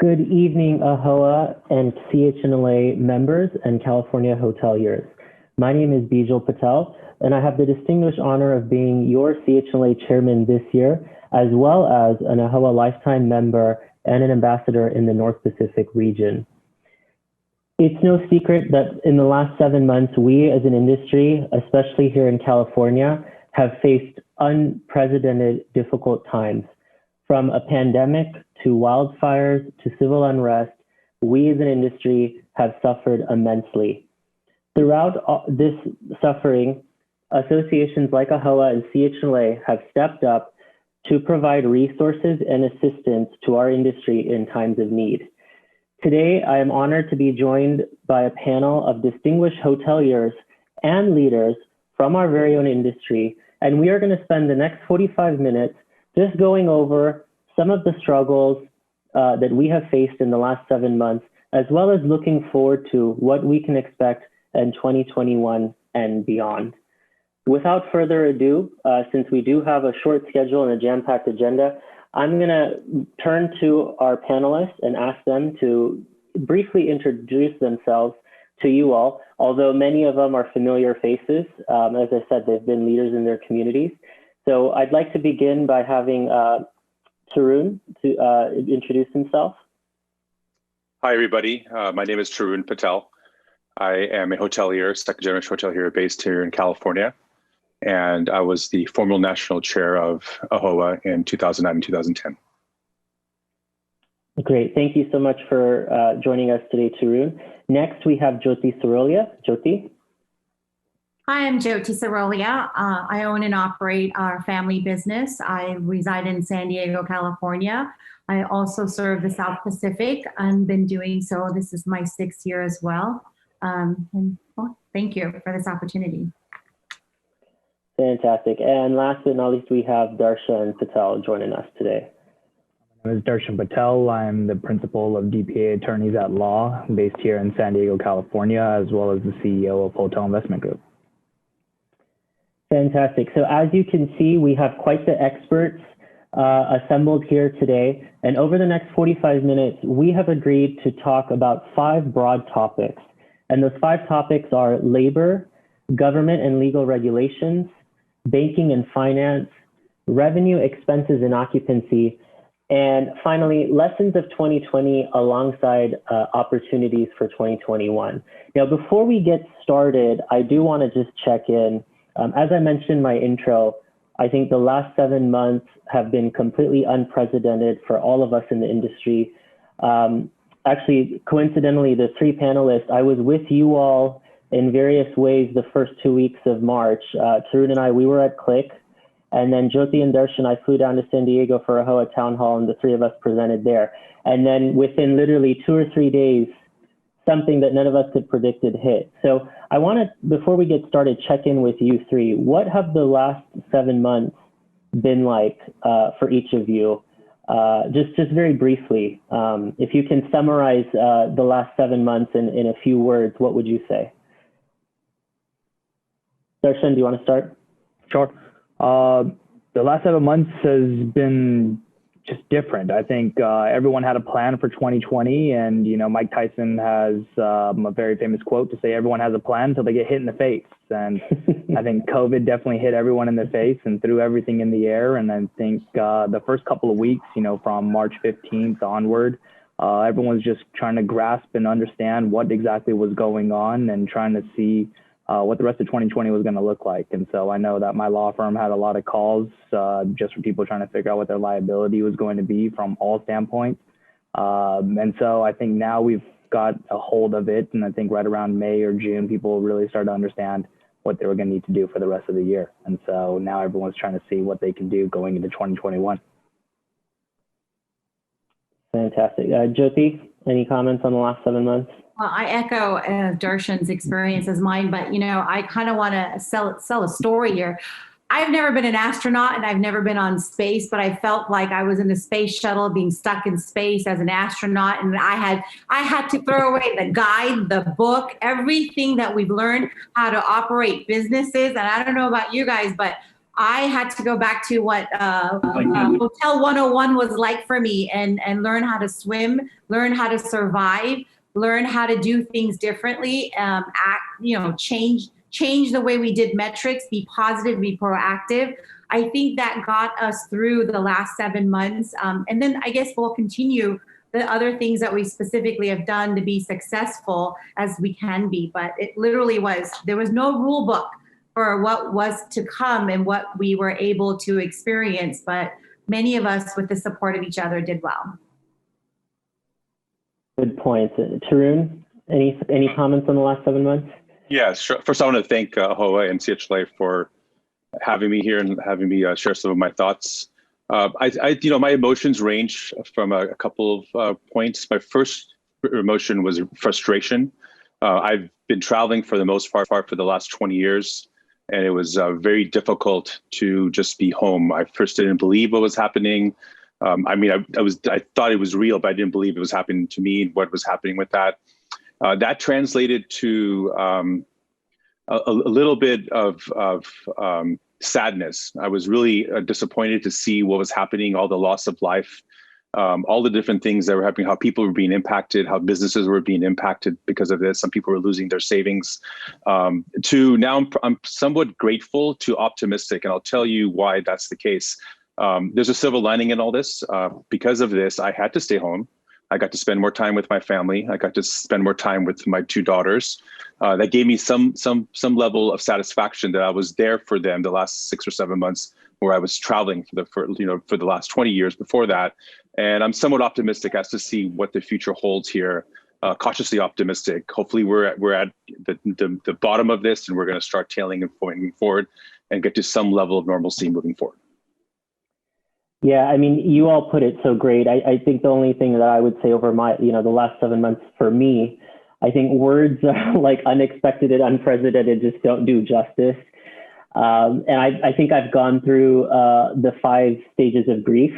Good evening, AAHOA and CHNLA members and California hoteliers. My name is Darshan Patel, and I have the distinguished honor of being your CHNLA chairman this year, as well as an AAHOA lifetime member and an ambassador in the North Pacific region. It's no secret that in the last 7 months, we as an industry, especially here in California, have faced unprecedented difficult times. From a pandemic to wildfires to civil unrest, we as an industry have suffered immensely. Throughout this suffering, associations like AAHOA and CHLA have stepped up to provide resources and assistance to our industry in times of need. Today, I am honored to be joined by a panel of distinguished hoteliers and leaders from our very own industry, and we are going to spend the next 45 minutes just going over some of the struggles that we have faced in the last 7 months, as well as looking forward to what we can expect in 2021 and beyond. Without further ado, since we do have a short schedule and a jam-packed agenda, I'm going to turn to our panelists and ask them to briefly introduce themselves to you all, although many of them are familiar faces. As I said, they've been leaders in their communities. So I'd like to begin by having Trevone to introduce himself. Hi, everybody. My name is Trevone Patel. I am a hotelier, second generation hotelier based here in California. And I was the former national chair of AAHOA in 2009 and 2010. Great. Thank you so much for joining us today, Trevone. Next, we have Jyoti Sarolia. Jyoti. Hi, I'm Jyoti Sarolia. I own and operate our family business. I reside in San Diego, California. I also serve the South Pacific and been doing so. This is my 6th year as well. Thank you for this opportunity. Fantastic. And last but not least, we have Darshan Patel joining us today. My name is Darshan Patel. I'm the principal of DPA Attorneys at Law based here in San Diego, California, as well as the CEO of Hotel Investment Group. Fantastic. So as you can see, we have quite the experts assembled here today. And over the next 45 minutes, we have agreed to talk about 5 broad topics. And those 5 topics are labor, government and legal regulations, banking and finance, revenue, expenses, and occupancy, and finally, lessons of 2020 alongside opportunities for 2021. Now, before we get started, I do want to just check in. As I mentioned in my intro, I think the last 7 months have been completely unprecedented for all of us in the industry. Actually, coincidentally, the 3 panelists, I was with you all in various ways the first 2 weeks of March. Tarun and I, we were at Click, and then Jyoti and Darshan, I flew down to San Diego for a AAHOA town hall, and the 3 of us presented there. And then within literally 2 or 3 days, something that none of us could predicted hit. So I want to, before we get started, check in with you 3. What have the last 7 months been like for each of you? Just very briefly, if you can summarize the last 7 months in a few words, what would you say? Darshan, do you want to start? Sure. The last 7 months has been just different. I think everyone had a plan for 2020, and Mike Tyson has a very famous quote to say, "Everyone has a plan until they get hit in the face." And I think COVID definitely hit everyone in the face and threw everything in the air. And I think the first couple of weeks, from March 15th onward, everyone was just trying to grasp and understand what exactly was going on and trying to see what the rest of 2020 was going to look like. And so I know that my law firm had a lot of calls just for people trying to figure out what their liability was going to be from all standpoints. And so I think now we've got a hold of it. And I think right around May or June, people really started to understand what they were going to need to do for the rest of the year. And so now everyone's trying to see what they can do going into 2021. Fantastic. Jyoti, any comments on the last 7 months? Well, I echo Darshan's experience as mine, but I kind of want to sell a story here. I've never been an astronaut and I've never been on space, but I felt like I was in the space shuttle being stuck in space as an astronaut. And I had to throw away the guide, the book, everything that we've learned how to operate businesses. And I don't know about you guys, but I had to go back to what Hotel 101 was like for me, and learn how to swim, learn how to survive, learn how to do things differently, change the way we did metrics, be positive, be proactive. I think that got us through the last 7 months. And then I guess we'll continue the other things that we specifically have done to be successful as we can be. But it literally there was no rule book for what was to come and what we were able to experience. But many of us, with the support of each other, did well. Good points. Tarun, any comments on the last 7 months? Yeah, sure. First, I want to thank AAHOA and CHLA for having me here and having me share some of my thoughts. My emotions range from a couple of points. My first emotion was frustration. I've been traveling for the most part for the last 20 years, and it was very difficult to just be home. I first didn't believe what was happening. I thought it was real, but I didn't believe it was happening to me and what was happening with that. That translated to a little bit of sadness. I was really disappointed to see what was happening, all the loss of life, all the different things that were happening, how people were being impacted, how businesses were being impacted because of this. Some people were losing their savings. To now, I'm somewhat grateful to optimistic, and I'll tell you why that's the case. There's a silver lining in all this. Because of this, I had to stay home. I got to spend more time with my family. I got to spend more time with my 2 daughters. That gave me some level of satisfaction that I was there for them the last 6 or 7 months, where I was traveling for the last 20 years before that. And I'm somewhat optimistic as to see what the future holds here. Cautiously optimistic. Hopefully, we're at the bottom of this, and we're going to start tailing and moving forward, and get to some level of normalcy moving forward. Yeah, I mean, you all put it so great. I think the only thing that I would say over the last 7 months for me, I think words like unexpected and unprecedented just don't do justice. And I think I've gone through the 5 stages of grief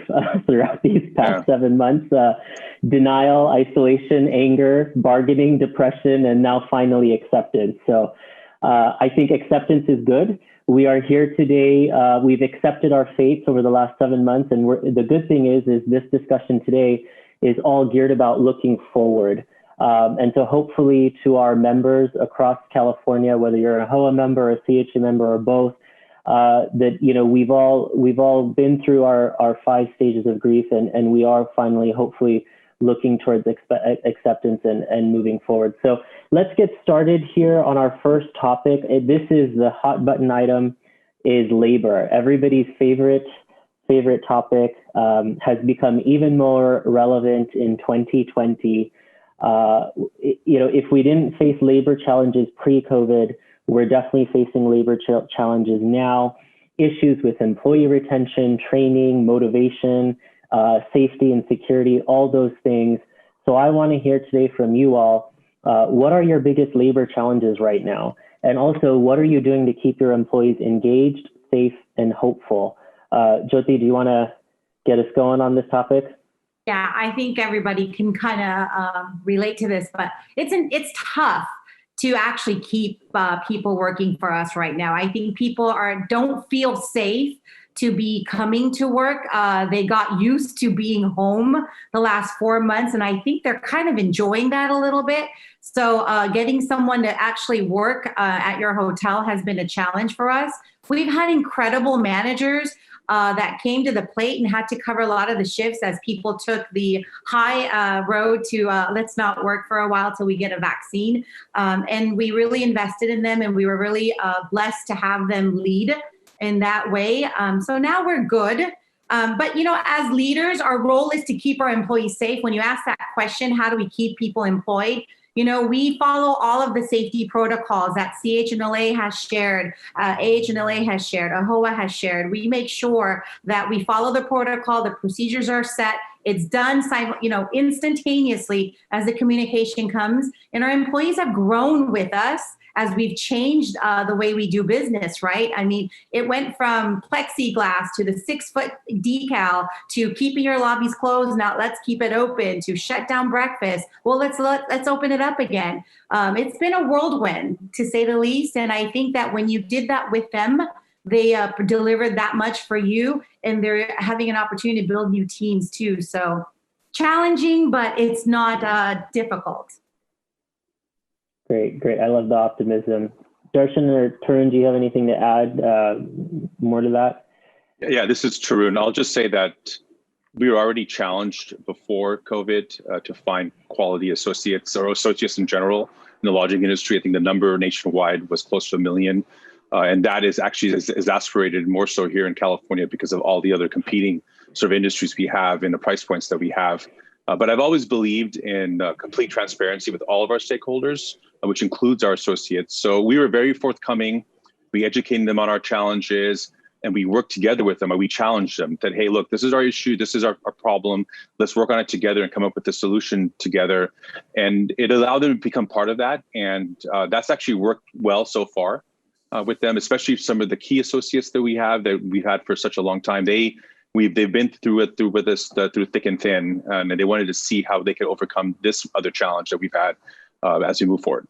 throughout these past 7 months: denial, isolation, anger, bargaining, depression, and now finally acceptance. So I think acceptance is good. We are here today. We've accepted our fates over the last 7 months. And the good thing is this discussion today is all geared about looking forward. And so hopefully to our members across California, whether you're an AAHOA member, a CHA member, or both, that, we've all been through our 5 stages of grief, and we are finally, hopefully, looking towards acceptance and moving forward. So let's get started here on our first topic. This is the hot button item, is labor. Everybody's favorite topic, has become even more relevant in 2020. If we didn't face labor challenges pre-COVID, we're definitely facing labor challenges now. Issues with employee retention, training, motivation, safety and security, all those things. So I want to hear today from you all, what are your biggest labor challenges right now? And also, what are you doing to keep your employees engaged, safe, and hopeful? Jyoti, do you want to get us going on this topic? Yeah, I think everybody can kind of relate to this, but it's tough to actually keep people working for us right now. I think people don't feel safe to be coming to work. They got used to being home the last 4 months, and I think they're kind of enjoying that a little bit. So getting someone to actually work at your hotel has been a challenge for us. We've had incredible managers that came to the plate and had to cover a lot of the shifts as people took the high road to let's not work for a while till we get a vaccine. And we really invested in them, and we were really blessed to have them lead in that way. So now we're good. But, as leaders, our role is to keep our employees safe. When you ask that question, how do we keep people employed? We follow all of the safety protocols that CHLA has shared, AAHOA has shared, AAHOA has shared. We make sure that we follow the protocol, the procedures are set, it's done, instantaneously as the communication comes. And our employees have grown with us as we've changed the way we do business, right? I mean, it went from plexiglass to the 6-foot decal to keeping your lobbies closed. Now let's keep it open, to shut down breakfast. Well, let's open it up again. It's been a whirlwind, to say the least. And I think that when you did that with them, they delivered that much for you, and they're having an opportunity to build new teams too. So challenging, but it's not difficult. Great, great. I love the optimism. Darshan or Tarun, do you have anything to add more to that? Yeah, this is Tarun. I'll just say that we were already challenged before COVID to find quality associates or associates in general in the lodging industry. I think the number nationwide was close to 1 million. And that is actually exacerbated more so here in California because of all the other competing sort of industries we have and the price points that we have. But I've always believed in complete transparency with all of our stakeholders, which includes our associates. So we were very forthcoming. We educated them on our challenges, and we worked together with them, and we challenged them that, hey, look, this is our issue, this is our problem, let's work on it together and come up with a solution together. And it allowed them to become part of that. And that's actually worked well so far with them, especially some of the key associates that we've had for such a long time. They've been through it with us through thick and thin, and they wanted to see how they could overcome this other challenge that we've had as we move forward.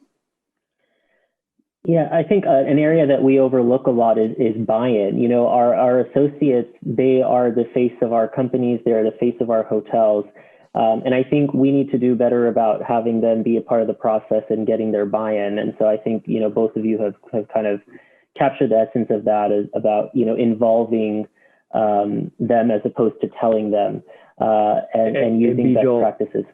Yeah, I think an area that we overlook a lot is buy-in. You know, our associates, they are the face of our companies, they're the face of our hotels. And I think we need to do better about having them be a part of the process and getting their buy-in. And so I think, you know, both of you have kind of captured the essence of that, is about, you know, involving them as opposed to telling them and using best practices.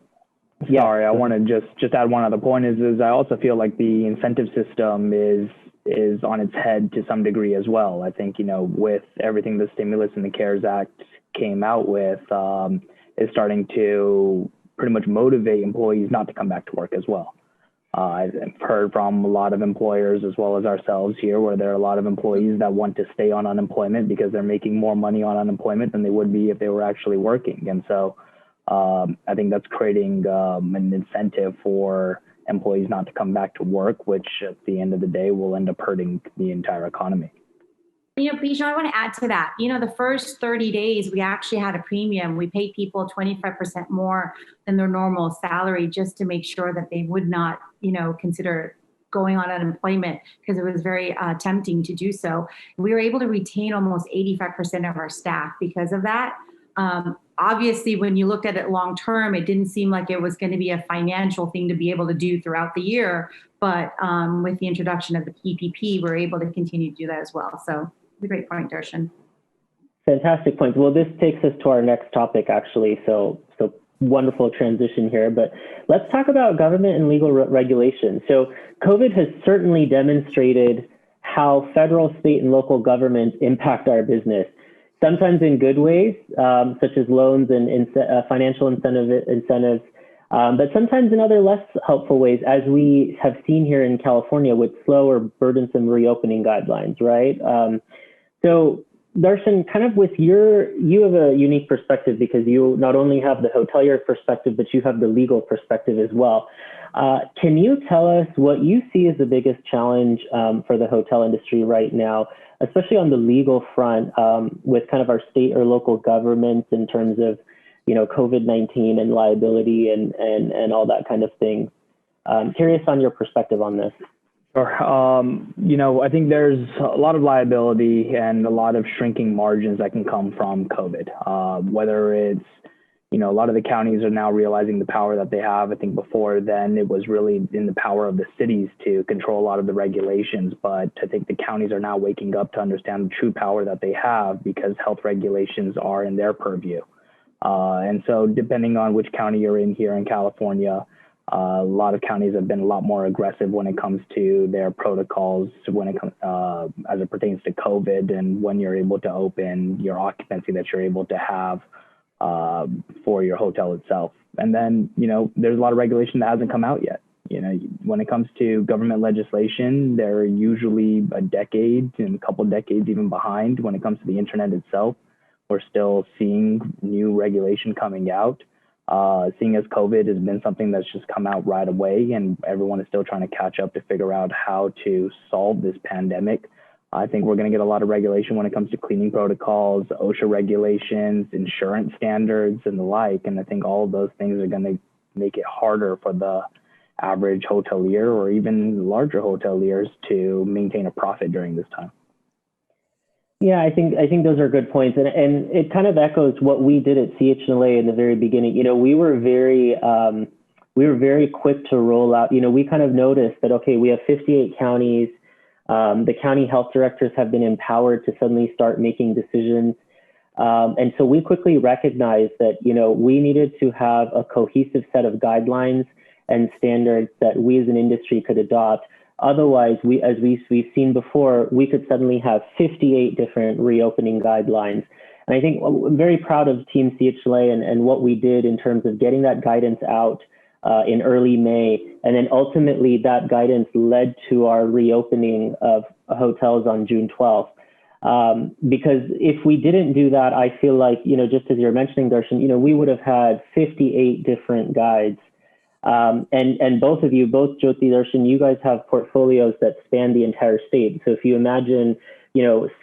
Sorry, I want to just add one other point is I also feel like the incentive system is on its head to some degree as well. I think, you know, with everything the stimulus and the CARES Act came out with, is starting to pretty much motivate employees not to come back to work as well. I've heard from a lot of employers as well as ourselves here, where there are a lot of employees that want to stay on unemployment because they're making more money on unemployment than they would be if they were actually working. And so I think that's creating an incentive for employees not to come back to work, which at the end of the day will end up hurting the entire economy. You know, Bijan, I want to add to that. You know, the first 30 days, we actually had a premium. We paid people 25% more than their normal salary just to make sure that they would not, you know, consider going on unemployment, because it was very tempting to do so. We were able to retain almost 85% of our staff because of that. Obviously, when you looked at it long term, it didn't seem like it was going to be a financial thing to be able to do throughout the year. But with the introduction of the PPP, we're able to continue to do that as well. So it's a great point, Darshan. Fantastic point. Well, this takes us to our next topic, actually. So wonderful transition here. But let's talk about government and legal regulation. So COVID has certainly demonstrated how federal, state, and local governments impact our business. Sometimes in good ways, such as loans and financial incentives, but sometimes in other less helpful ways, as we have seen here in California with slow or burdensome reopening guidelines, right? So Darshan, kind of with you have a unique perspective because you not only have the hotelier perspective, but you have the legal perspective as well. Can you tell us what you see as the biggest challenge for the hotel industry right now, especially on the legal front, with kind of our state or local governments in terms of, you know, COVID-19 and liability and all that kind of thing? Curious on your perspective on this. Sure. You know, I think there's a lot of liability and a lot of shrinking margins that can come from COVID, whether it's, you know, a lot of the counties are now realizing the power that they have. I think before then it was really in the power of the cities to control a lot of the regulations, but I think the counties are now waking up to understand the true power that they have because health regulations are in their purview. And so depending on which county you're in here in California, a lot of counties have been a lot more aggressive when it comes to their protocols when it comes as it pertains to COVID and when you're able to open, your occupancy that you're able to have for your hotel itself. And then, you know, there's a lot of regulation that hasn't come out yet. You know, when it comes to government legislation, they're usually a decade and a couple of decades even behind when it comes to the internet itself. We're still seeing new regulation coming out. Seeing as COVID has been something that's just come out right away and everyone is still trying to catch up to figure out how to solve this pandemic. I think we're going to get a lot of regulation when it comes to cleaning protocols, OSHA regulations, insurance standards, and the like. And I think all of those things are going to make it harder for the average hotelier or even larger hoteliers to maintain a profit during this time. Yeah, I think those are good points, and it kind of echoes what we did at CHLA in the very beginning. We were very quick to roll out. We kind of noticed that, okay, we have 58 counties. The county health directors have been empowered to suddenly start making decisions. And so we quickly recognized that, we needed to have a cohesive set of guidelines and standards that we as an industry could adopt. Otherwise, as we've seen before, we could suddenly have 58 different reopening guidelines. And I think I'm very proud of Team CHLA and what we did in terms of getting that guidance out in early May. And then ultimately that guidance led to our reopening of hotels on June 12th. Because if we didn't do that, I feel like, just as you're mentioning, Darshan, we would have had 58 different guides. And both of you, both Jyoti, Darshan, you guys have portfolios that span the entire state. So if you imagine,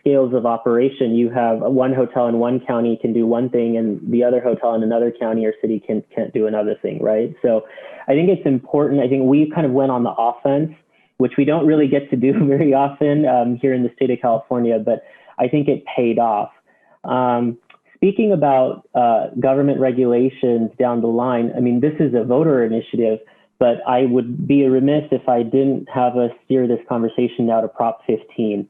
scales of operation, you have one hotel in one county can do one thing and the other hotel in another county or city can't do another thing, right? So I think it's important. I think we kind of went on the offense, which we don't really get to do very often here in the state of California, but I think it paid off. Speaking about government regulations down the line, I mean, this is a voter initiative, but I would be remiss if I didn't have us steer this conversation now to Prop 15.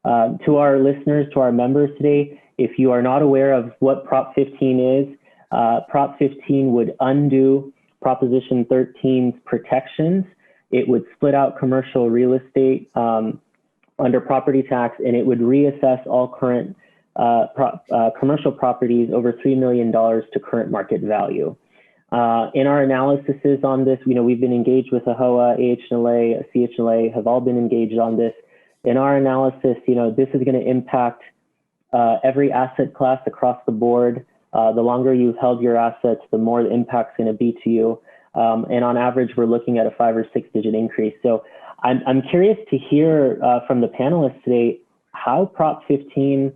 To our listeners, to our members today, if you are not aware of what Prop 15 is, Prop 15 would undo Proposition 13's protections. It would split out commercial real estate under property tax, and it would reassess all current commercial properties over $3 million to current market value. In our analyses on this, we've been engaged with AAHOA, AHLA, CHLA, have all been engaged on this. In our analysis, this is going to impact every asset class across the board. The longer you've held your assets, the more the impact's going to be to you. And on average, we're looking at a 5 or 6 digit increase. So I'm curious to hear from the panelists today how Prop 15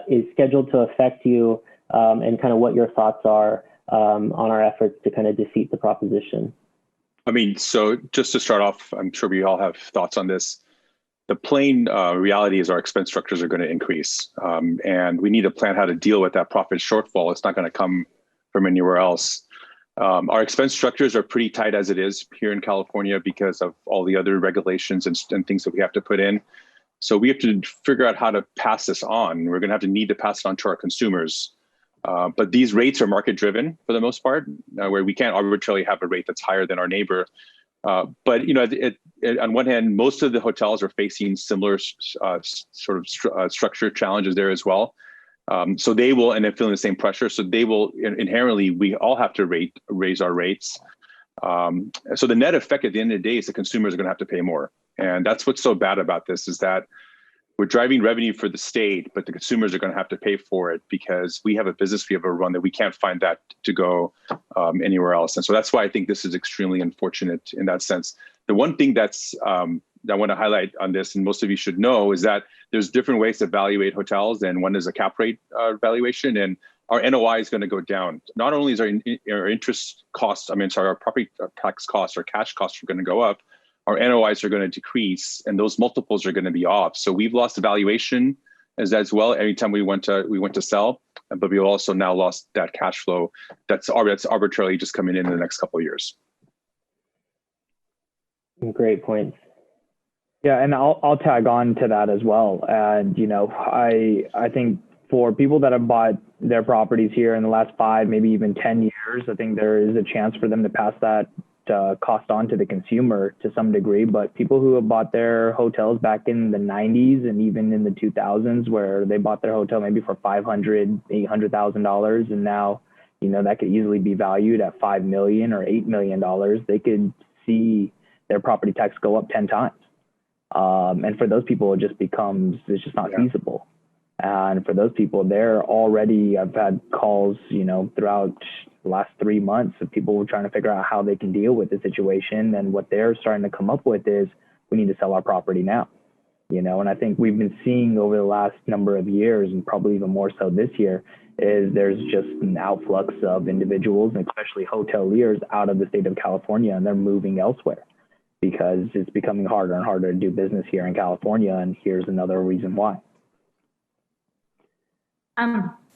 is scheduled to affect you and kind of what your thoughts are on our efforts to kind of defeat the proposition. I mean, so just to start off, I'm sure we all have thoughts on this. The plain reality is our expense structures are going to increase, and we need to plan how to deal with that profit shortfall. It's not going to come from anywhere else. Our expense structures are pretty tight as it is here in California because of all the other regulations and things that we have to put in. So we have to figure out how to pass this on. We're going to need to pass it on to our consumers. But these rates are market driven for the most part, where we can't arbitrarily have a rate that's higher than our neighbor. But on one hand, most of the hotels are facing similar structure challenges there as well. So they will end up feeling the same pressure. So they will inherently, we all have to raise our rates. So the net effect at the end of the day is the consumers are going to have to pay more. And that's what's so bad about this is that we're driving revenue for the state, but the consumers are going to have to pay for it because we have a business we have to run that we can't find that to go anywhere else. And so that's why I think this is extremely unfortunate in that sense. The one thing that's that I want to highlight on this, and most of you should know, is that there's different ways to evaluate hotels, and one is a cap rate valuation, and our NOI is going to go down. Not only is our interest costs, our property tax costs, our cash costs are going to go up, our NOIs are going to decrease, and those multiples are going to be off. So we've lost valuation as well every time we went to sell, but we've also now lost that cash flow that's arbitrarily just coming in the next couple of years. Great points. Yeah, and I'll tag on to that as well. And I think for people that have bought their properties here in the last 5, maybe even 10 years, I think there is a chance for them to pass that cost on to the consumer to some degree. But people who have bought their hotels back in the 90s and even in the 2000s, where they bought their hotel maybe for $500,000, $800,000, and now that could easily be valued at $5 million or $8 million, they could see their property tax go up 10 times. And for those people, it's just not feasible. And for those people, I've had calls, throughout the last 3 months of people trying to figure out how they can deal with the situation. And what they're starting to come up with is, we need to sell our property now. And I think we've been seeing over the last number of years, and probably even more so this year, is there's just an outflux of individuals, and especially hoteliers, out of the state of California, and they're moving elsewhere because it's becoming harder and harder to do business here in California. And here's another reason why.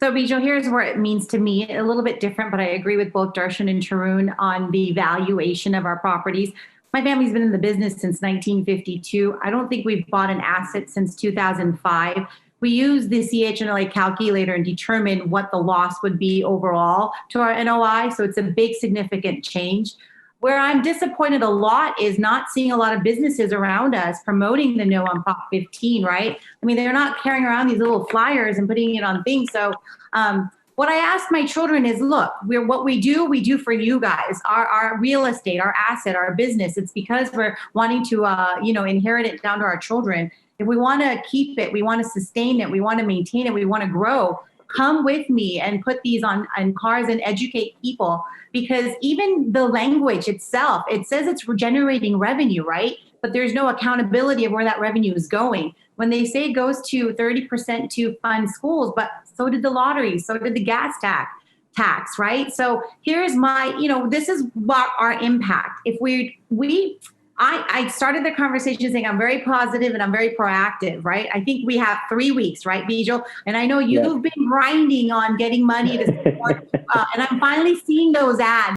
So Bijal, here's where it means to me a little bit different, but I agree with both Darshan and Tarun on the valuation of our properties. My family's been in the business since 1952. I don't think we've bought an asset since 2005. We use the CHNLA calculator and determine what the loss would be overall to our NOI. So it's a big, significant change. Where I'm disappointed a lot is not seeing a lot of businesses around us promoting the No on Prop 15, right? I mean, they're not carrying around these little flyers and putting it on things. So what I ask my children is, look, what we do for you guys, our real estate, our asset, our business. It's because we're wanting to, inherit it down to our children. If we want to keep it, we want to sustain it, we want to maintain it, we want to grow, come with me and put these on cars and educate people. Because even the language itself, it says it's generating revenue, right? But there's no accountability of where that revenue is going. When they say it goes to 30% to fund schools, but so did the lottery, so did the gas tax, right? So here's my, this is what our impact. If I started the conversation saying I'm very positive and I'm very proactive, right? I think we have 3 weeks, right, Bijal? And I know you've been grinding on getting money to support, and I'm finally seeing those ads.